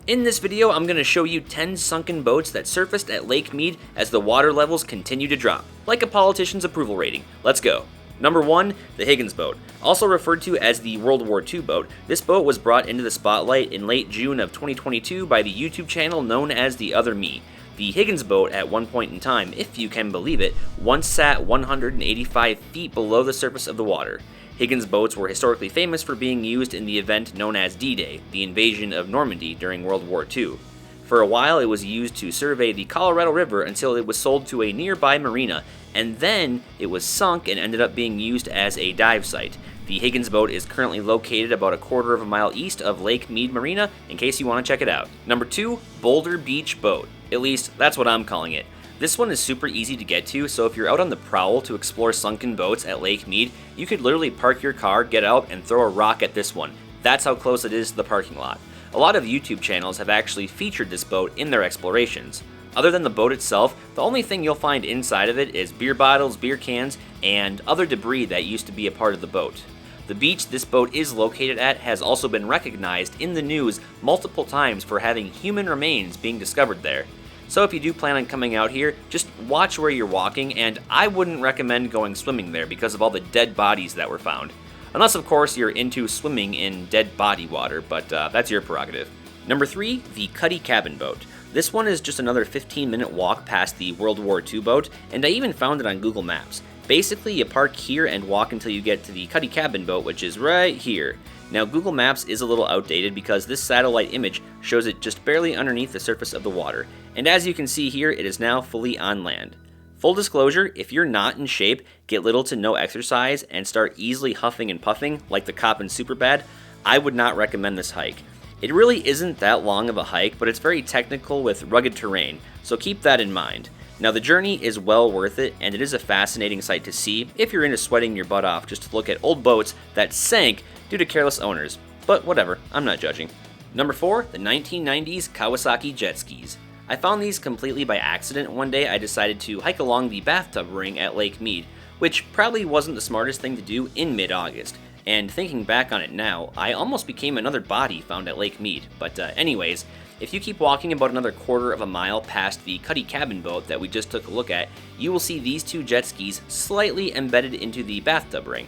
In this video, I'm going to show you 10 sunken boats that surfaced at Lake Mead as the water levels continue to drop, like a politician's approval rating. Let's go. Number 1, the Higgins Boat. Also referred to as the World War II boat, this boat was brought into the spotlight in late June of 2022 by the YouTube channel known as The Other Me. The Higgins Boat, at one point in time, if you can believe it, once sat 185 feet below the surface of the water. Higgins boats were historically famous for being used in the event known as D-Day, the invasion of Normandy during World War II. For a while, it was used to survey the Colorado River until it was sold to a nearby marina, and then it was sunk and ended up being used as a dive site. The Higgins Boat is currently located about a quarter of a mile east of Lake Mead Marina, in case you want to check it out. Number 2, Boulder Beach Boat. At least, that's what I'm calling it. This one is super easy to get to, so if you're out on the prowl to explore sunken boats at Lake Mead, you could literally park your car, get out, and throw a rock at this one. That's how close it is to the parking lot. A lot of YouTube channels have actually featured this boat in their explorations. Other than the boat itself, the only thing you'll find inside of it is beer bottles, beer cans, and other debris that used to be a part of the boat. The beach this boat is located at has also been recognized in the news multiple times for having human remains being discovered there. So if you do plan on coming out here, just watch where you're walking, and I wouldn't recommend going swimming there because of all the dead bodies that were found. Unless, of course, you're into swimming in dead body water, but that's your prerogative. Number 3, the Cuddy cabin boat. This one is just another 15-minute walk past the World War II boat, and I even found it on Google Maps. Basically, you park here and walk until you get to the Cuddy cabin boat, which is right here. Now, Google Maps is a little outdated because this satellite image shows it just barely underneath the surface of the water, and as you can see here, it is now fully on land. Full disclosure, if you're not in shape, get little to no exercise, and start easily huffing and puffing like the cop in Superbad, I would not recommend this hike. It really isn't that long of a hike, but it's very technical with rugged terrain, so keep that in mind. Now, the journey is well worth it, and it is a fascinating sight to see if you're into sweating your butt off just to look at old boats that sank due to careless owners. But whatever, I'm not judging. Number 4, the 1990s Kawasaki Jet Skis. I found these completely by accident. One day I decided to hike along the bathtub ring at Lake Mead, which probably wasn't the smartest thing to do in mid-August. And thinking back on it now, I almost became another body found at Lake Mead. But anyways, if you keep walking about another quarter of a mile past the Cuddy cabin boat that we just took a look at, you will see these two jet skis slightly embedded into the bathtub ring.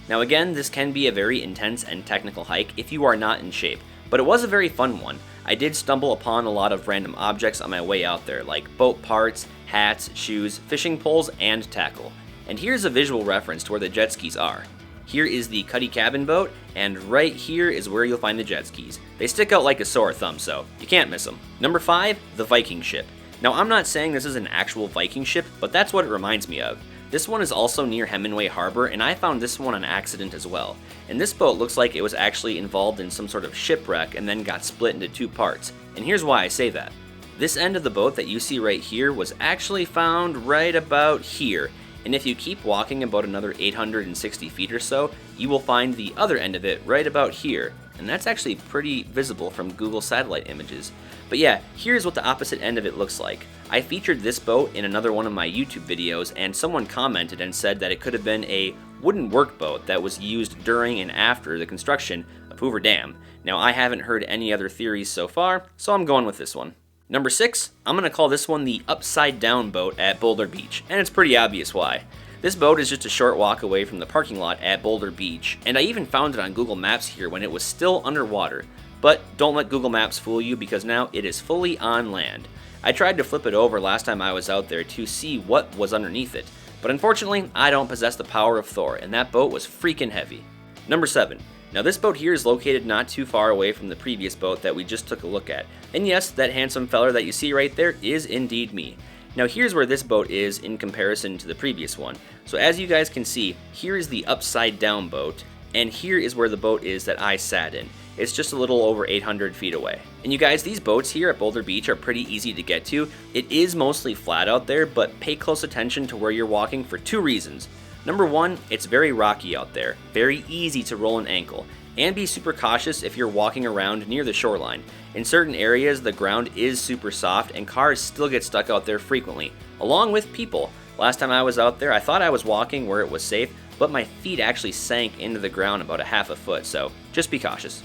Now again, this can be a very intense and technical hike if you are not in shape, but it was a very fun one. I did stumble upon a lot of random objects on my way out there, like boat parts, hats, shoes, fishing poles, and tackle. And here's a visual reference to where the jet skis are. Here is the Cuddy cabin boat, and right here is where you'll find the jet skis. They stick out like a sore thumb, so you can't miss them. Number 5, the Viking Ship. Now, I'm not saying this is an actual Viking ship, but that's what it reminds me of. This one is also near Hemingway Harbor, and I found this one on accident as well. And this boat looks like it was actually involved in some sort of shipwreck and then got split into two parts. And here's why I say that. This end of the boat that you see right here was actually found right about here. And if you keep walking about another 860 feet or so, you will find the other end of it right about here. And that's actually pretty visible from Google satellite images. But yeah, here's what the opposite end of it looks like. I featured this boat in another one of my YouTube videos, and someone commented and said that it could have been a wooden workboat that was used during and after the construction of Hoover Dam. Now, I haven't heard any other theories so far, so I'm going with this one. Number 6, I'm going to call this one the Upside Down Boat at Boulder Beach, and it's pretty obvious why. This boat is just a short walk away from the parking lot at Boulder Beach, and I even found it on Google Maps here when it was still underwater. But don't let Google Maps fool you, because now it is fully on land. I tried to flip it over last time I was out there to see what was underneath it, but unfortunately I don't possess the power of Thor, and that boat was freaking heavy. Number 7. Now this boat here is located not too far away from the previous boat that we just took a look at. And yes, that handsome feller that you see right there is indeed me. Now here's where this boat is in comparison to the previous one. So as you guys can see, here is the upside down boat, and here is where the boat is that I sat in. It's just a little over 800 feet away. And you guys, these boats here at Boulder Beach are pretty easy to get to. It is mostly flat out there, but pay close attention to where you're walking for 2 reasons. Number 1, it's very rocky out there, very easy to roll an ankle, and be super cautious if you're walking around near the shoreline. In certain areas, the ground is super soft and cars still get stuck out there frequently, along with people. Last time I was out there, I thought I was walking where it was safe, but my feet actually sank into the ground about a half a foot, so just be cautious.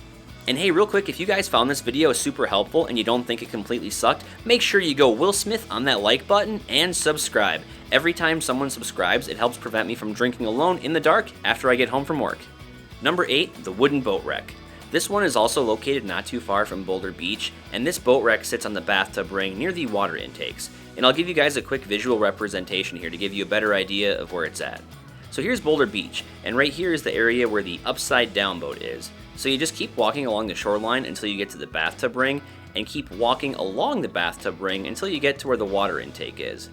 And hey, real quick, if you guys found this video super helpful and you don't think it completely sucked, make sure you go Will Smith on that like button and subscribe. Every time someone subscribes, it helps prevent me from drinking alone in the dark after I get home from work. Number 8, the wooden boat wreck. This one is also located not too far from Boulder Beach, and this boat wreck sits on the bathtub ring near the water intakes. And I'll give you guys a quick visual representation here to give you a better idea of where it's at. So here's Boulder Beach, and right here is the area where the upside down boat is. So you just keep walking along the shoreline until you get to the bathtub ring, and keep walking along the bathtub ring until you get to where the water intake is.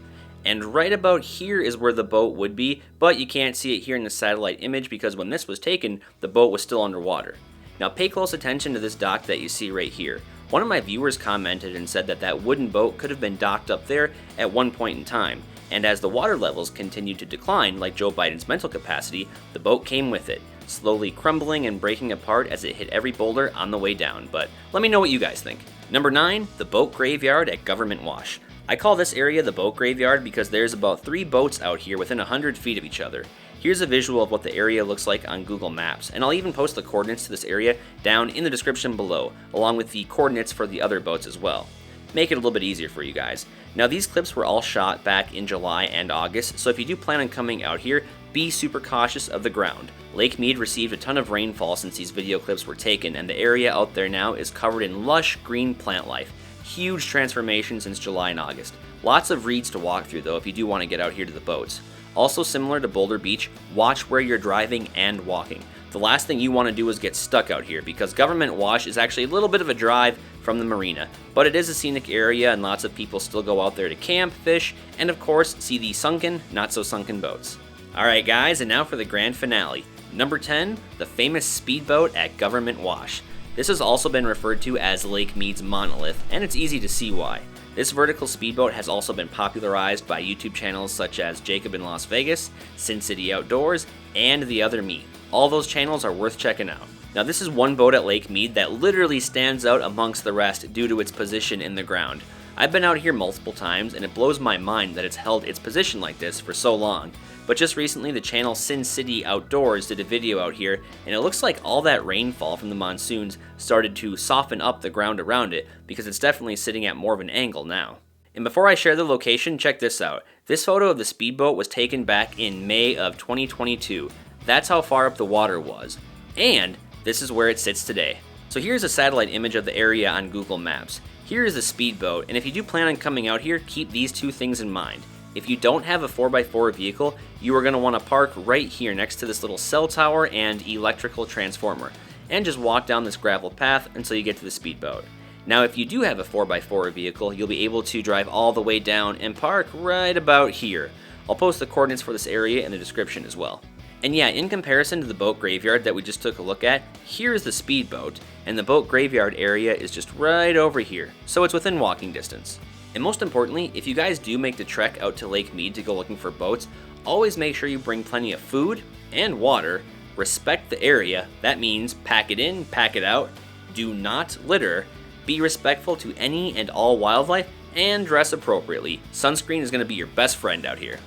And right about here is where the boat would be, but you can't see it here in the satellite image because when this was taken, the boat was still underwater. Now pay close attention to this dock that you see right here. One of my viewers commented and said that that wooden boat could have been docked up there at one point in time, and as the water levels continued to decline, like Joe Biden's mental capacity, the boat came with it, slowly crumbling and breaking apart as it hit every boulder on the way down. But let me know what you guys think. Number 9, the boat graveyard at Government Wash. I call this area the boat graveyard because there's about 3 boats out here within 100 feet of each other. Here's a visual of what the area looks like on Google Maps, and I'll even post the coordinates to this area down in the description below, along with the coordinates for the other boats as well. Make it a little bit easier for you guys. Now these clips were all shot back in July and August, so if you do plan on coming out here, be super cautious of the ground. Lake Mead received a ton of rainfall since these video clips were taken, and the area out there now is covered in lush green plant life. Huge transformation since July and August. Lots of reeds to walk through though if you do want to get out here to the boats. Also similar to Boulder Beach, watch where you're driving and walking. The last thing you want to do is get stuck out here because Government Wash is actually a little bit of a drive from the marina, but it is a scenic area and lots of people still go out there to camp, fish, and of course see the sunken, not so sunken boats. Alright guys, and now for the grand finale. Number 10, the famous speedboat at Government Wash. This has also been referred to as Lake Mead's monolith, and it's easy to see why. This vertical speedboat has also been popularized by YouTube channels such as Jacob in Las Vegas, Sin City Outdoors, and The Other Me. All those channels are worth checking out. Now this is one boat at Lake Mead that literally stands out amongst the rest due to its position in the ground. I've been out here multiple times and it blows my mind that it's held its position like this for so long. But just recently the channel Sin City Outdoors did a video out here and it looks like all that rainfall from the monsoons started to soften up the ground around it because it's definitely sitting at more of an angle now. And before I share the location, check this out. This photo of the speedboat was taken back in May of 2022. That's how far up the water was. And this is where it sits today. So here's a satellite image of the area on Google Maps. Here is the speedboat, and if you do plan on coming out here, keep these 2 things in mind. If you don't have a 4x4 vehicle, you are going to want to park right here next to this little cell tower and electrical transformer, and just walk down this gravel path until you get to the speedboat. Now if you do have a 4x4 vehicle, you'll be able to drive all the way down and park right about here. I'll post the coordinates for this area in the description as well. And yeah, in comparison to the boat graveyard that we just took a look at, here is the speedboat, and the boat graveyard area is just right over here, so it's within walking distance. And most importantly, if you guys do make the trek out to Lake Mead to go looking for boats, always make sure you bring plenty of food and water, respect the area, that means pack it in, pack it out, do not litter, be respectful to any and all wildlife, and dress appropriately. Sunscreen is going to be your best friend out here.